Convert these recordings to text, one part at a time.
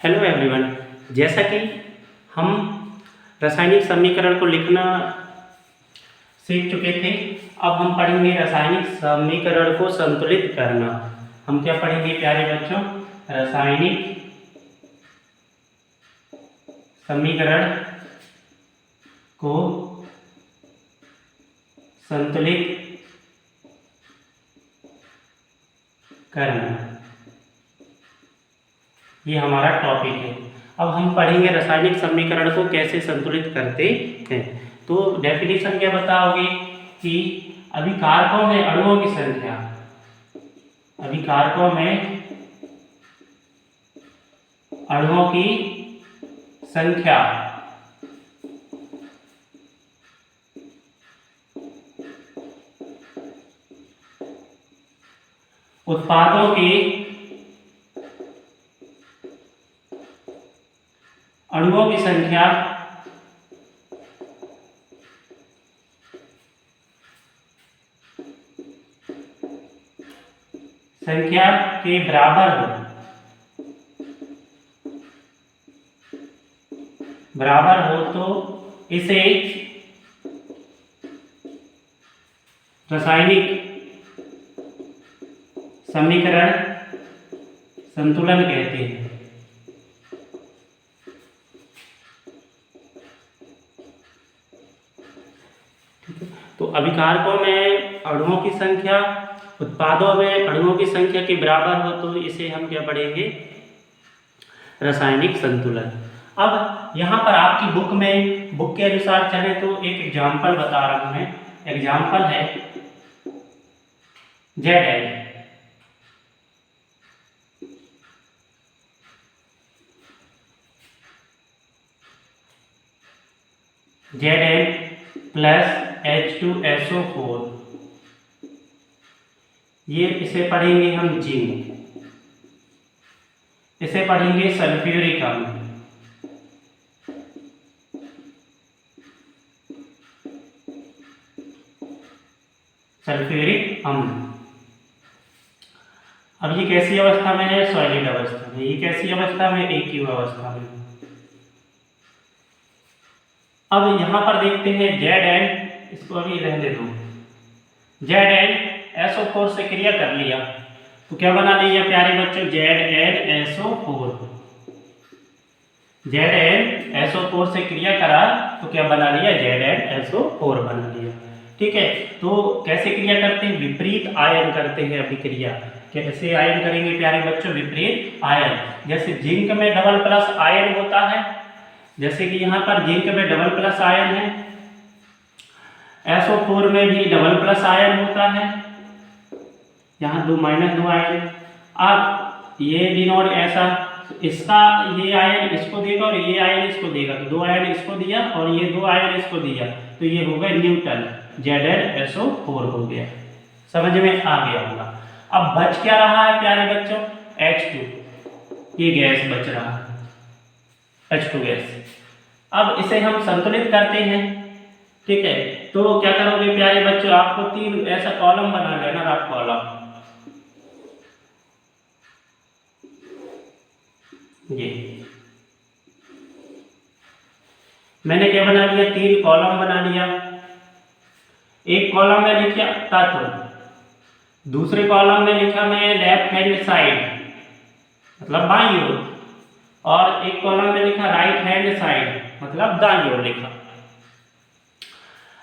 Hello everyone. जैसा कि हम रासायनिक समीकरण को लिखना सीख चुके थे, अब हम पढ़ेंगे रासायनिक समीकरण को संतुलित करना। हम क्या पढ़ेंगे प्यारे बच्चों? रासायनिक समीकरण को संतुलित करना, ये हमारा टॉपिक है। अब हम पढ़ेंगे रासायनिक समीकरण को कैसे संतुलित करते हैं। तो डेफिनेशन क्या बताओगे कि अभिकारकों में अणुओं की संख्या, अभिकारकों में अणुओं की संख्या उत्पादों की अणुओं की संख्या के बराबर हो तो इसे रासायनिक समीकरण संतुलन कहते हैं। तो अभिकारकों में अणुओं की संख्या उत्पादों में अणुओं की संख्या के बराबर हो तो इसे हम क्या पढ़ेंगे? रासायनिक संतुलन। अब यहाँ पर आपकी बुक के अनुसार चले तो एक एग्जाम्पल बता रहा हूं मैं। एग्जाम्पल है ZN प्लस H2SO4, ये इसे पढ़ेंगे हम जिंक, इसे पढ़ेंगे सल्फ्यूरिक अम्ल, सल्फ्यूरिक अम्ल। अब ये कैसी अवस्था में है? सॉलिड अवस्था में। ये कैसी अवस्था में? एक्यू अवस्था में। अब यहां पर देखते हैं Zn, इसको अभी रहने दो। ZnSO4 से क्रिया कर लिया तो क्या बना लिया प्यारे बच्चों? ZnSO4। ZnSO4 से क्रिया करा तो क्या बना लिया? ZnSO4 बना लिया। ठीक है, तो कैसे क्रिया करते हैं? विपरीत आयन करते हैं अभिक्रिया। कैसे आयन करेंगे प्यारे बच्चों? विपरीत आयन। जैसे जिंक में डबल प्लस आयन होता है, जैसे कि यहाँ पर जिंक में डबल प्लस आयन है, SO4 में भी डबल प्लस आयन होता है, यहाँ -2 आयन। अब ये डिनोट ऐसा, इसका ये आयन इसको देगा और ये आयन इसको देगा, तो 2 आयन इसको दिया और ये 2 आयन इसको दिया, तो ये हो गए न्यूट्रल, ZnSO4 हो गया। समझ में आ गया होगा। अब बच क्या रहा है प्यारे बच्चों? H2, ये गैस बच रहा है, H2 गैस। अब इसे हम संतुलित करते हैं। ठीक है, तो क्या करोगे प्यारे बच्चों? आपको 3 ऐसा कॉलम बना लेना, रफ कॉलम। ये मैंने क्या बना लिया? 3 कॉलम बना लिया। एक कॉलम में लिखा तत्व, दूसरे कॉलम में लिखा मैं लेफ्ट हैंड साइड मतलब बाईं ओर, और एक कॉलम में लिखा राइट हैंड साइड मतलब दाईं ओर लिखा।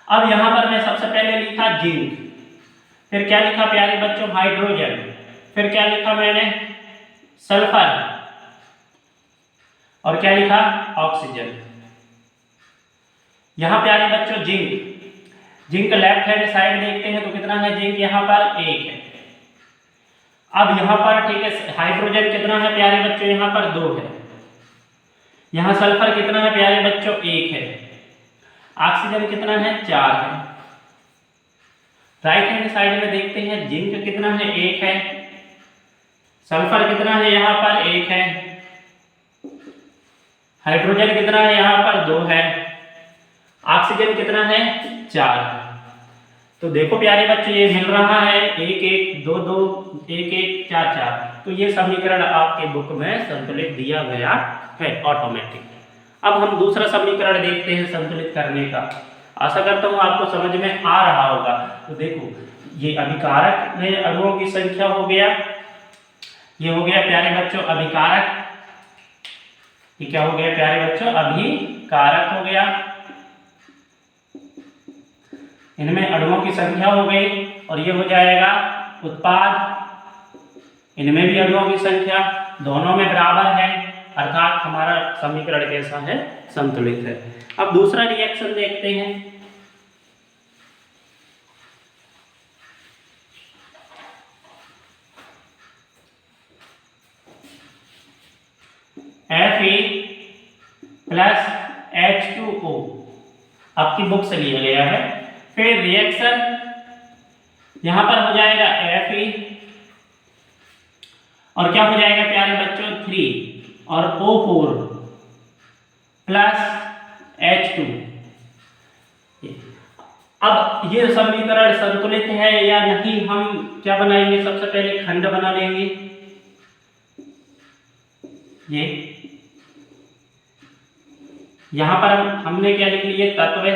अब यहां पर मैं सबसे पहले लिखा जिंक, फिर क्या लिखा प्यारे बच्चों? हाइड्रोजन, फिर क्या लिखा मैंने? सल्फर, और क्या लिखा? ऑक्सीजन। यहां प्यारे बच्चों जिंक लेफ्ट हैंड साइड देखते हैं तो कितना है जिंक? यहां पर 1 है। अब यहां पर ठीक है, हाइड्रोजन कितना है प्यारे बच्चों? यहां पर 2 है। यहां सल्फर कितना है प्यारे बच्चों? 1 है। ऑक्सीजन कितना है? 4 है। राइट हैंड साइड में देखते हैं जिंक कितना है? 1 है। सल्फर कितना है? यहां पर 1 है। हाइड्रोजन कितना है? यहां पर 2 है। ऑक्सीजन कितना है? 4 है। तो देखो प्यारे बच्चों, ये मिल रहा है 1 1 2 2 1 1 4 4। तो ये समीकरण आपके बुक में संतुलित दिया गया है ऑटोमेटिक। अब हम दूसरा समीकरण देखते हैं संतुलित करने का। आशा करता हूँ आपको समझ में आ रहा होगा। तो देखो, ये अभिकारक में अणुओं की संख्या हो गया, ये हो गया प्यारे बच्चों अभिकारक। ये क्या हो गया प्यारे बच्चों? अभिकारक हो गया। इनमें अणुओं की संख्या हो गई। और ये हो जाएगा उत्पाद, इनमें भी अणुओं की संख्या दोनों में बराबर है, अर्थात हमारा समीकरण कैसा है? संतुलित है। अब दूसरा रिएक्शन देखते हैं। Fe प्लस H2O आपकी बुक से लिया गया है। फिर रिएक्शन यहां पर हो जाएगा Fe और क्या हो जाएगा प्यारे बच्चों? 3 और O4 प्लस H2। अब ये समीकरण संतुलित है या नहीं, हम क्या बनाएंगे? सबसे पहले खंड बना लेंगे। ये यहां पर हमने क्या लिख लिए? तत्व।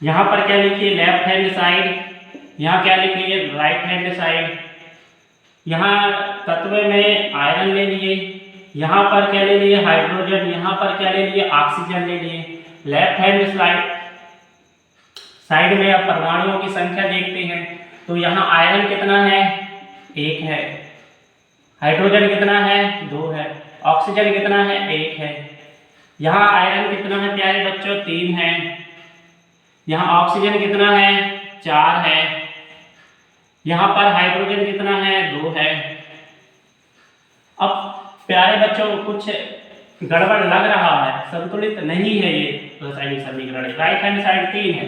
यहां पर क्या लिखिए? Left hand side. यहां क्या लिख लिए? Right hand side. यहां तत्व में आयरन ले लिए, यहां पर क्या ले लिए? हाइड्रोजन। यहां पर क्या ले लिए? ऑक्सीजन ले लिए। लेफ्ट हैंड साइड में अब परमाणुओं की संख्या देखते हैं। तो यहाँ आयरन कितना है? 1 है। हाइड्रोजन कितना है? 2 है। ऑक्सीजन कितना है? 1 है। यहाँ आयरन कितना है प्यारे बच्चों? 3 है। यहाँ ऑक्सीजन कितना है? 4 है। यहाँ पर हाइड्रोजन कितना है? 2 है। अब प्यारे बच्चों कुछ गड़बड़ लग रहा है, संतुलित नहीं है ये रासायनिक समीकरण। राइट हैंड साइड 3 है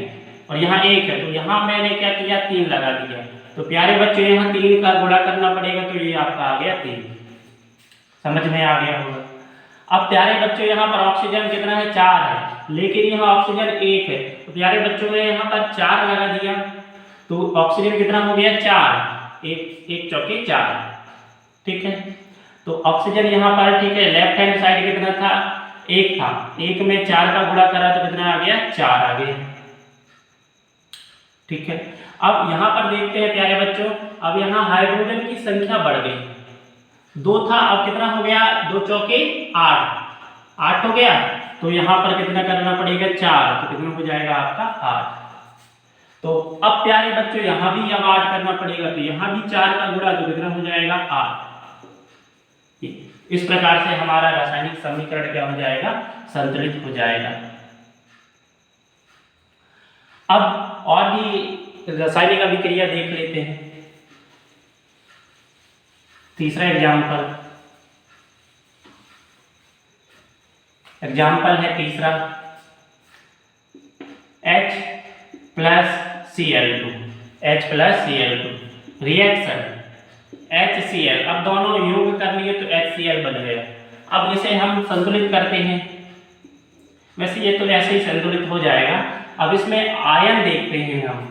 और यहाँ 1 है, तो यहाँ मैंने क्या किया? 3 लगा दिया। तो प्यारे बच्चों यहाँ 3 का गुणा करना पड़ेगा, तो ये आपका आ गया 3। समझ में आ गया होगा। अब प्यारे बच्चों यहाँ पर ऑक्सीजन कितना है? 4 है, लेकिन यहाँ ऑक्सीजन 1 है। तो प्यारे बच्चों ने यहाँ पर 4 लगा दिया, तो ऑक्सीजन कितना हो गया? 4। 1 चौके 4। ठीक है, तो ऑक्सीजन यहाँ पर ठीक है। लेफ्ट हैंड साइड कितना था? 1 था। 1 में 4 का गुणा करा तो कितना आ गया? 4 आ गया। ठीक है, अब यहाँ पर देखते हैं प्यारे बच्चों, अब यहाँ हाइड्रोजन की संख्या बढ़ गई। 2 था, अब कितना हो गया? 2 चौके 8 हो गया। तो यहाँ पर कितना करना पड़ेगा? 4। तो कितना हो जाएगा आपका? 8। तो अब प्यारे बच्चों यहाँ भी 8 करना पड़ेगा, तो यहाँ भी 4 का गुणा, तो कितना हो जाएगा? 8। इस प्रकार से हमारा रासायनिक समीकरण क्या हो जाएगा? संतुलित हो जाएगा। अब और भी रासायनिक अभिक्रिया देख लेते हैं। तीसरा एग्जाम्पल है तीसरा, H plus Cl2। H plus Cl2 reaction HCl। अब दोनों योग कर लिए तो HCl बन गया। अब इसे हम संतुलित करते हैं। वैसे ये तो ऐसे ही संतुलित हो जाएगा। अब इसमें आयन देखते हैं हम।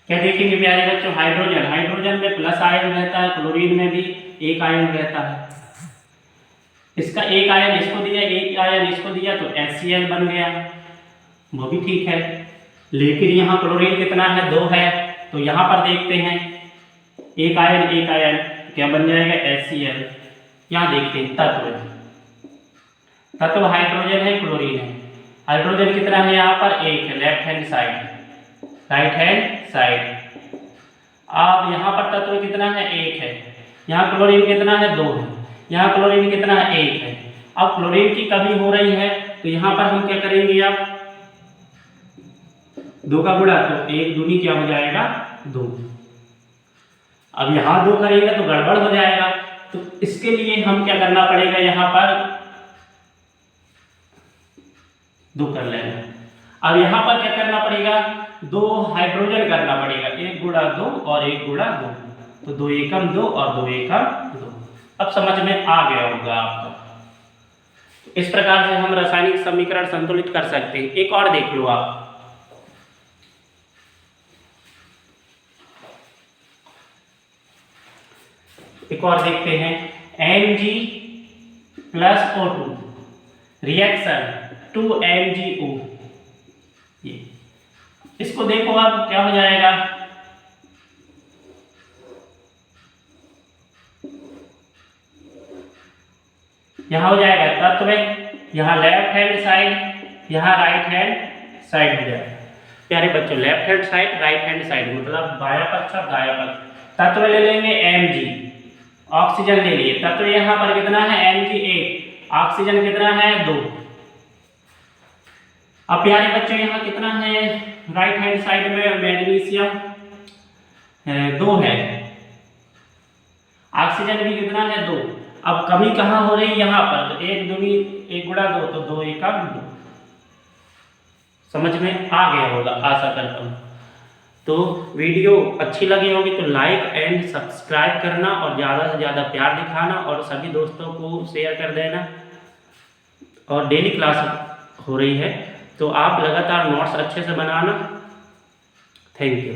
क्या देखेंगे प्यारे बच्चों? हाइड्रोजन में प्लस आयन रहता है, क्लोरीन में भी 1 आयन रहता है। इसका 1 आयन इसको दिया, 1 आयन इसको दिया, तो HCl बन गया, वो भी ठीक है। लेकिन यहाँ क्लोरीन कितना है? 2 है। तो यहाँ पर देखते हैं 1 आयन क्या बन जाएगा? HCl। यहाँ देखते हैं तत्व हाइड्रोजन है, क्लोरीन है। हाइड्रोजन कितना है यहाँ पर? 1 है। Left hand side, right hand side. अब यहाँ पर तत्व कितना है? 1 है। यहाँ क्लोरीन कितना है? 2 है। यहाँ क्लोरीन कितना है? 1 है। अब क्लोरीन की कमी हो रही है, तो यहाँ पर हम क्या करेंगे? अब 2 का गुणा, तो 1 दूनी क्या हो जाएगा? 2। अब यहाँ 2 करेंगे तो गड़बड़ हो जाएगा, तो इसके लिए हम क्या करना पड़ेगा? यहाँ पर 2 कर लेना। अब यहाँ पर क्या करना पड़ेगा? 2 हाइड्रोजन करना पड़ेगा। 1 गुणा 2 और 1 गुणा 2, तो 2 एकम 2 और 2 एकम 2। अब समझ में आ गया होगा आपको। इस प्रकार से हम रासायनिक समीकरण संतुलित कर सकते हैं। एक और देख लो आप, एक और देखते हैं, Mg plus O2 reaction 2MgO, ये इसको देखो आप क्या हो जाएगा, यहाँ हो जाएगा तत्व, यहाँ लेफ्ट हैंड साइड, यहाँ राइट हैंड साइड हो जाएगा। प्यारे बच्चों, left hand side right hand side मतलब बायां पक्ष और दायां पक्ष। तत्व ले लेंगे Mg, ऑक्सीजन ले लिए, तत्व यहाँ पर कितना है Mg 1, ऑक्सीजन कितना है 2। अब प्यारे बच्चों यहाँ कितना है राइट हैंड साइड में, मैग्नीशियम 2 है, ऑक्सीजन भी कितना है 2। अब कमी कहाँ हो रही, यहाँ पर, तो 1 दूनी 1 गुणा 2 तो 2 एकम 2। समझ में आ गया होगा आशा करता हूँ। तो वीडियो अच्छी लगी होगी तो लाइक एंड सब्सक्राइब करना और ज़्यादा से ज़्यादा प्यार दिखाना और सभी दोस्तों को शेयर कर देना। और डेली क्लास हो रही है तो आप लगातार नोट्स अच्छे से बनाना। Thank you.